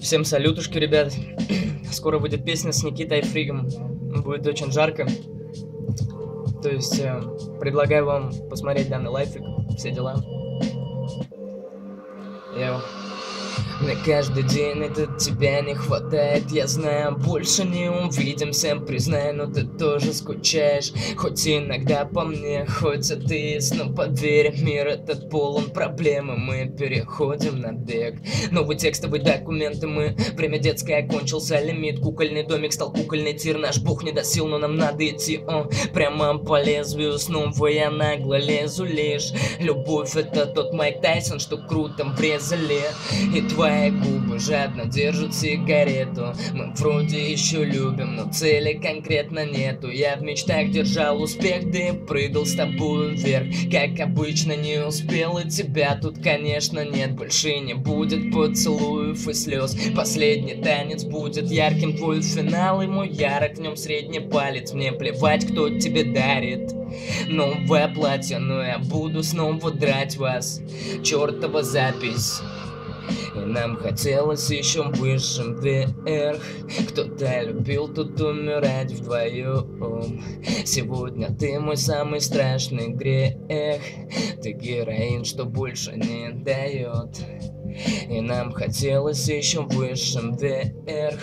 Всем салютушки, ребят. Скоро будет песня с Никитой Фригом. Будет очень жарко. То есть предлагаю вам посмотреть данный лайфик. Все дела. Мне каждый день от тебя не хватает. Я знаю, больше не увидимся, признай, но ты тоже скучаешь. Хоть иногда по мне хоть атеист, но поверь, мир этот полон проблем, и мы переходим на бег. Новый текстовый документ, и мы время детское окончился, лимит. Кукольный домик стал кукольный тир, наш бог не досил, но нам надо идти прямо по лезвию. Снова я нагло лезу лишь. Любовь — это тот Майк Тайсон, что круто врезали. И твои губы жадно держат сигарету. Мы вроде еще любим, но цели конкретно нету. Я в мечтах держал успех, да и прыгал с тобой вверх. Как обычно не успел, и тебя тут, конечно, нет. Больше не будет поцелуев и слез. Последний танец будет ярким, твой финал, и мой ярок в нем средний палец. Мне плевать, кто тебе дарит новое платье, но я буду снова драть вас. Чёртова запись. И нам хотелось еще выше вверх. Кто-то любил тут умирать вдвоем. Сегодня ты мой самый страшный грех. Ты героин, что больше не дает. И нам хотелось еще выше вверх.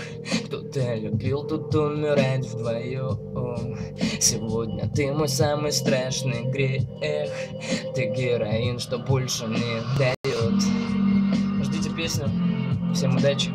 Кто-то любил тут умирать вдвоем. Сегодня ты мой самый страшный грех. Ты героин, что больше не дает. Ждите песню. Всем удачи.